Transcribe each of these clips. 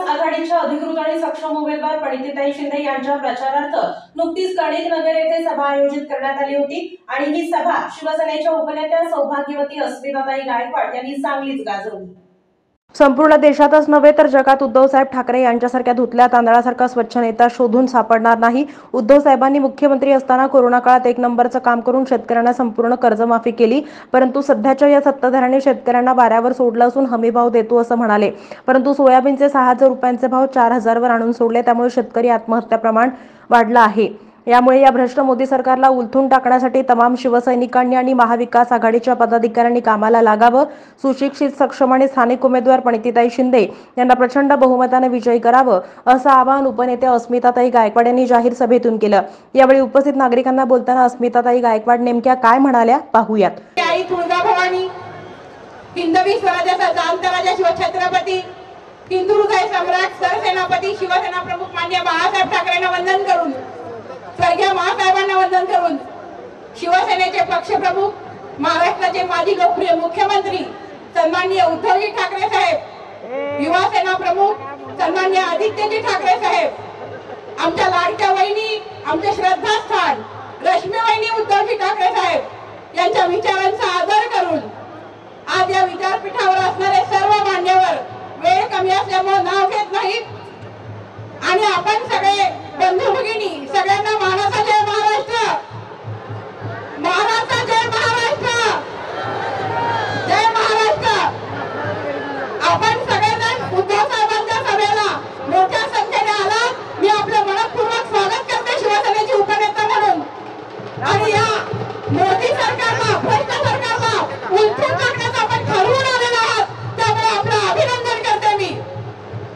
महाविकास आघाडीच्या अधिकृत आणि सक्षम उमेदवार प्रणितीताई शिंदे यांच्या प्रचारार्थ नुकतीच गणेशनगर येथे सभा आयोजित करण्यात आली होती आणि ही सभा शिवसेनेच्या उपनेत्या सौभाग्यवती अस्मिताताई गायकवाड यांनी चांगलीच गाजवली। संपूर्ण देशातच नव्हे तर जगात उद्धवसाहेब ठाकरे यांच्यासारख्या धुतल्या तांदळासारखा स्वच्छ नेता शोधून सापडणार नाही। उद्धव साहेबांनी मुख्यमंत्री असताना कोरोना काळात एक नंबरचं काम करून शेतकऱ्यांना संपूर्ण कर्जमाफी केली, परंतु सध्याच्या या सत्ताधाऱ्यांनी शेतकऱ्यांना वाऱ्यावर सोडलं असून हमीभाव देतो असं म्हणाले, परंतु सोयाबीनचे 6000 रुपयांचे भाव 4000 वर आणून सोडले, त्यामुळे शेतकरी आत्महत्या प्रमाण वाढलं आहे। यामुळे या भ्रष्ट मोदी सरकारला उलथून टाकण्यासाठी तमाम शिवसैनिकांनी आणि महाविकास आघाडीच्या पदाधिकाऱ्यांनी कामाला लागावं। सुशिक्षित, सक्षम आणि स्थानिक उमेदवार प्रणितीताई शिंदे यांना प्रचंड बहुमताने विजयी करावं असं आवाहन उपनेते अस्मिताताई गायकवाड यांनी जाहीर सभेतून केलं। यावेळी उपस्थित नागरिकांना बोलताना अस्मिताताई गायकवाड नेमक्या काय म्हणाल्या पाहूयात। आई तुळजाभवानी, हिंदवी स्वराज्याचा जाणता राजा शिवछत्रपती, हिंदू हृदय सम्राट सरसेनापती शिवसेना प्रमुख माननीय बाळासाहेब ठाकरेंना वंदन करून, स्वर्गीय महासाहेबांना वंदन करून, शिवसेनेचे पक्षप्रमुख, महाराष्ट्राचे माजी लोकप्रिय मुख्यमंत्री सन्माननीय उद्धवजी ठाकरे साहेब, युवा सेना प्रमुख सन्माननीय आदित्यजी ठाकरे साहेब, आमच्या लाडक्या वहिनी, आमचे श्रद्धास्थान रश्मी वहिनी उद्धवजी ठाकरे साहेब यांच्या विचारांचा आदर करून आज या विद्यापीठावर असणारे सर्व मान्यवर, वेळ कमी असल्यामुळे नाव घेत नाहीत आणि आपण सगळे बंधू भगिनी सगळ्यांना महाराष्ट्र जय महाराष्ट्र, महाराष्ट्र जय महाराष्ट्र, जय महाराष्ट्र। आपण सगळेजण उद्धव साहेबांच्या सभेला मोठ्या संख्येने आला, मी आपलं मनपूर्वक स्वागत करते शिवसेनेची उपनेता म्हणून। आणि या मोदी सरकारला, भ्रष्ट सरकारला उलथून टाकण्याचा आपण ठरवून आलेलो आहात, त्यामुळे आपलं अभिनंदन करते मी।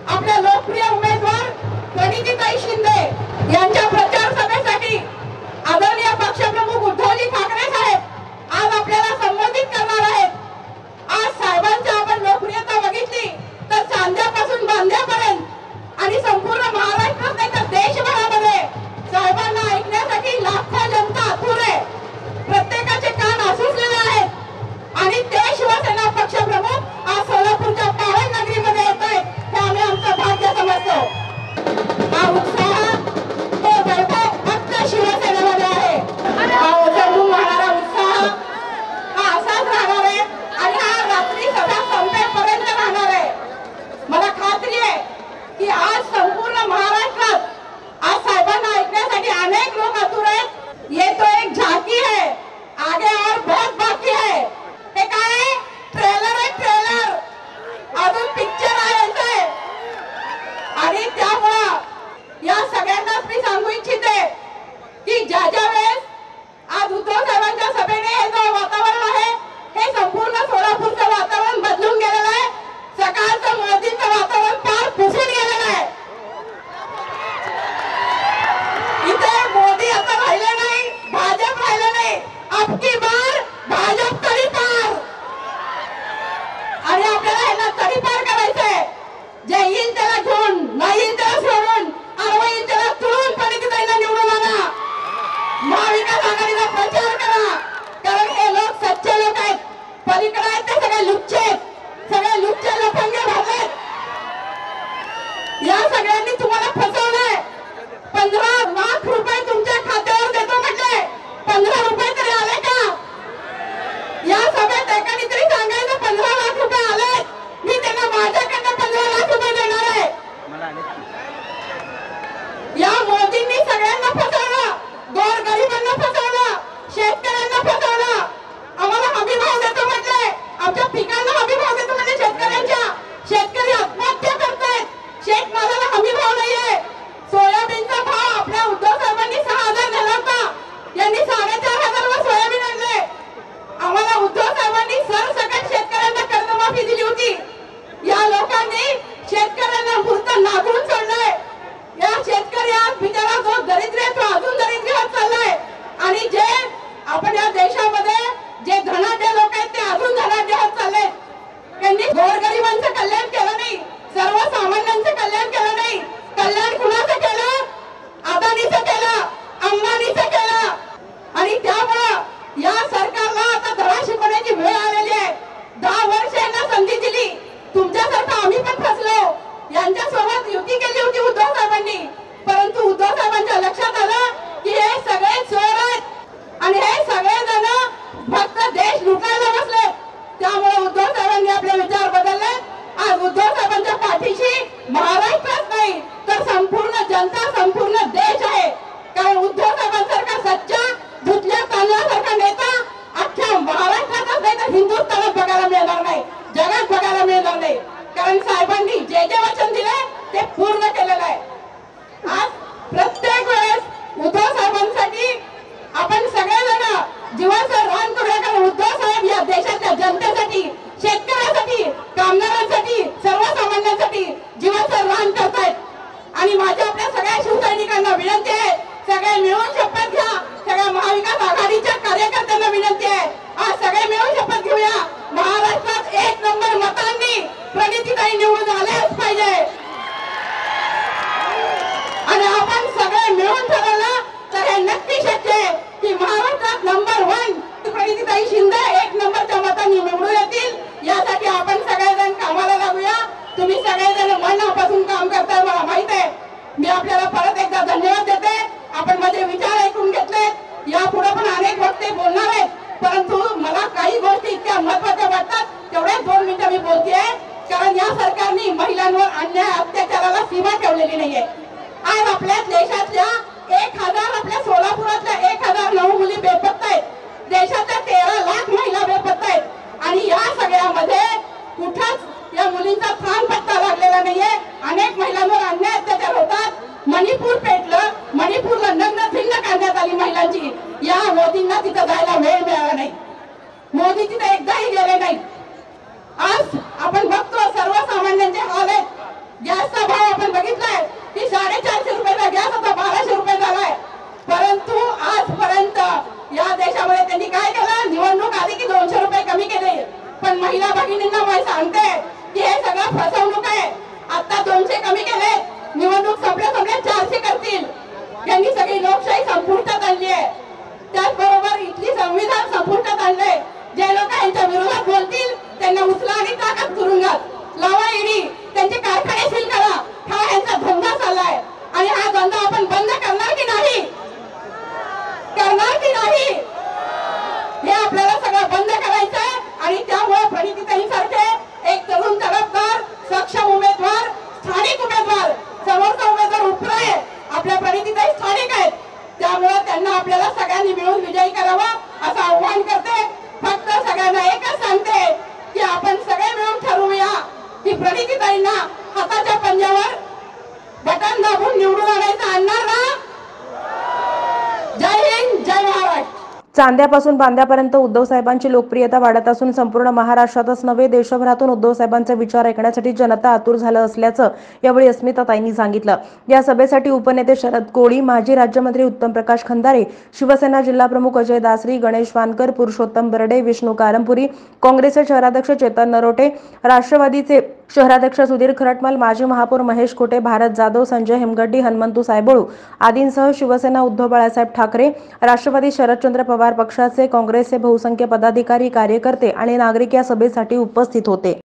आपल्या लोकप्रिय उमेदवार प्रणितीताई शिंदे यांच्या प्रचार सभेसाठी आदरणीय पक्षप्रमुख उद्धवजी ठाकरे साहेब आज आपल्याला संबोधित करणार आहेत। आज साहेबांची आपण लोकप्रियता बघितली तर चांद्यापासून बांध्यापर्यंत आणि संपूर्ण महाराष्ट्रात नाही तर देशभरामध्ये साहेबांना ऐकण्यासाठी लाखो जनता आतुर आहे, प्रत्येकाचे कान आसुसलेले आहेत आणि ते शिवसेना पक्षप्रमुख आज सोलापूरच्या पावन नगरीमध्ये येत आहेत, हे आम्ही आमचं भाग्य समजतो। हा उत्साह, हे वैभव फक्त शिवसेनेमध्ये आहे। हा ओसंडून वाहणारा उत्साह हा असाच राहणार आहे आणि हा रात्री सभा संपेपर्यंत राहणार आहे। मला खात्री आहे की आज संपूर्ण महाराष्ट्रात आज साहेबांना ऐकण्यासाठी अनेक लोक आतुर आहेत। ये तो एक झांकी है, आगे और बहुत बाकी है। हे काय ट्रेलर आहे, ट्रेलर, अजून पिक्चर आहे आणि त्यामुळं या सगळ्यांनाच मी सांगू इच्छिते की ज्या वेळेस आज उद्धव साहेबांच्या सभेने हे जो वातावरण आहे हे संपूर्ण सोलापूरचं वातावरण बदलून गेलेलं आहे। सकाळचं मोदींचं वातावरण फार पुसून गेलेलं आहे। इथे मोदी आता राहिले नाही, भाजप राहिले नाही, अबकी बार भाजप तडीपार आणि आपल्याला ह्यांना तडीपार करायचंय। जे येईल त्याला घेऊन, नाही येईल त्याला सोडून, येईल त्याला तुळून प्रणितीताईंना निवडून आणा, महाविकास आघाडीचा प्रचार करा, कारण हे लोक सच्चे लोक आहेत, पलीकडे आहेत ते सगळे लुच्चे आहेत, सगळे लुच्चे लफंगे भरलेत। या सगळ्यांनी तुम्हाला फसवलंय। 15 लाख रुपये तुमच्या खात्यावर देतो म्हटले, 15 रुपये तरी आले का? या सभेत एकाने तरी सांगायचं 15 लाख रुपये आले, मी त्यांना माझ्याकडनं 15 लाख रुपये देणार आहे। या मोदींनी सगळ्यांना फसवलं, गोरगरिबांना फसवलं, शेतकऱ्यांना फसवलं। आम्हाला हमीभाव देतो म्हटले, आमच्या पिकांना हमीभाव देतो म्हणजे शेतकरी आत्महत्या करतायत, शेतमालाला हमीभाव नाहीये। सोयाबीनचा भाव आपल्या उद्धव साहेबांनी 6000 दिला होता, यांनी 4500 वर सोयाबीन आणले। आम्हाला उद्धव साहेबांनी सरसकट शेतकऱ्यांना कर्जमाफी दिली होती, या लोकांनी शेतकऱ्यांना मूर्त नागून सोडलंय। या शेतकरी आज बिचारा जो दरिद्र आहे तो अजून दरिद्र होत चाललाय आणि जे आपण या देशामध्ये जे धनाढ्य लोक आहेत ते अजून धनाढ्य होत चालले। त्यांनी गोरगरिबांचं कल्याण केलं नाही, सर्वसामान्यांचं कल्याण केलं नाही। कल्याण कुणाचं केलं? अदानीचं केलं, अंबानीचं केलं आणि त्यामुळं या सरकारला आता धडा शिकवण्याची वेळ आलेली आहे। 10 वर्ष यांना संधी दिली, तुमच्यासारखं आम्ही पण फसलो, यांच्या सोबत साहेबांनी जे जे वचन दिले ते पूर्ण केलेलं आहे. आज प्रत्येक वेळेस उद्धव साहेबांसाठी आपण सगळेजण जीवाचं रान करूया, कारण उद्धव साहेब या देशाच्या जनतेसाठी, शेतकऱ्यांसाठी, कामगारांसाठी, सर्वसामान्यांसाठी जीवाचं रान करतायत. आणि माझ्या आपल्या सगळ्या शिवसैनिकांना विनंती आहे, सगळे मिळून शपथ घ्या. सगळ्या महाविकास आघाडीच्या कार्यकर्त्यांना विनंती आहे, आज सगळे मिळून शपथ घेऊया. महाराष्ट्रात 1 नंबर मतांनी प्रणितीताई निवडून आल्याच पाहिजे. आणि आपण सगळे मिळून ठरवलं तर हे नक्की शक्य आहे की महाराष्ट्रात नंबर 1 प्रणितीताई शिंदे 1 नंबरच्या मतांनी निवडून येतील. यासाठी आपण सगळेजण कामाला लागूया. तुम्ही सगळेजण मनापासून काम करताय, मला माहित आहे. मी आपल्याला परत एकदा धन्यवाद देते. आपण माझे विचार ऐकून घेतले. यापुढे पण अनेक वक्ते बोलणार आहेत, परंतु मला काही गोष्टी इतक्या महत्त्वाच्या वाटतात तेवढ्या 2 मिनिटं मी बोलतेय. कारण या सरकारने महिलांवर अन्याय अत्याचाराला सीमा ठेवलेली नाहीये. आज आपल्या देशातल्या 1000 आपल्या सोलापुरातल्या 1009 मुली बेपत्ता आहेत. देशातल्या 13 लाख महिला बेपत्ता आहेत. आणि या सगळ्यामध्ये कुठंच या मुलींचा प्राण पत्ता लागलेला नाहीये. अनेक महिलांवर अन्याय अत्याचार होतात. मणिपूर पेटलं, मणिपूरला नग्न धिंड काढण्यात आली महिलांची. या मोदींना तिथं जायला वेळ मिळाला नाही. मोदी तिथे एकदाही गेले नाही. आज आपण बघतो सर्वसामान्यांचे हाल आहेत. गॅसचा भाव आपण बघितलाय की 450 रुपयाचा गॅस आता 1200 रुपये झालाय. परंतु आजपर्यंत या देशामध्ये त्यांनी काय केलं, निवडणूक आली की 200 रुपये कमी केले. पण महिला भगिनींना मी सांगते की हे सगळं फसवणूक आहे. आता 200 कमी केले, निवडणूक संपल्या 400 करतील. यांनी सगळी लोकशाही संपुष्टात आणली आहे. त्याचबरोबर इथली संविधान संपुष्टात आणले. जे लोक यांच्या विरोधात बोलतील त्यांना उचला आणि टाका तुरुंगात, लावा ईडी, त्यांचे कारखाने सील करा. हा यांचा धंदा चाललाय. आणि हा धंदा आपण बंद करणार की नाही, करणार की नाही, हे आपल्याला सगळं बंद करायचं आहे. आणि त्यामुळे प्रणितीताई सारखे एक तरुण तडफदार सक्षम उमेदवार, स्थानिक उमेदवार, समोरचा उमेदवार उपरा आहे. आपल्या प्रणितीताई स्थानिक आहेत, त्यामुळे त्यांना आपल्याला सगळ्यांनी मिळून विजयी करावा असं आव्हान करते. फक्त सगळ्यांना एकच सांगते की आपण सगळे मिळून ठरवूया की प्रणितीताईंना हाताच्या पंजावर बटन दाबून निवडून आणायचं, आणणार ना? जय हिंद, जय महाराष्ट्र. चांद्यापासून बांद्यापर्यंत उद्धव साहेबांची लोकप्रियता वाढत असून संपूर्ण महाराष्ट्रातच नव्हे देशभरातून उद्धव साहेबांचे विचार ऐकण्यासाठी जनता आतुर झालं असल्याचं यावेळी अस्मिताताईंनी सांगितलं. या सभेसाठी उपनेते शरद कोळी, माजी राज्यमंत्री उत्तम प्रकाश खंदारे, शिवसेना जिल्हाप्रमुख अजय दासरी, गणेश वानकर, पुरुषोत्तम बर्डे, विष्णू कारंपुरी, काँग्रेसचे शहराध्यक्ष चेतन नरोटे, राष्ट्रवादीचे शहराध्यक्ष सुधीर खरटमल, माजी महापौर महेश खोटे, भारत जाधव, संजय हेमगड्डी, हनुमंतू सायबळू आदींसह शिवसेना उद्धव बाळासाहेब ठाकरे, राष्ट्रवादी शरदचंद्र पवार पक्षाचे, काँग्रेसचे बहुसंख्य पदाधिकारी, कार्यकर्ते आणि नागरिक या सभेसाठी उपस्थित होते.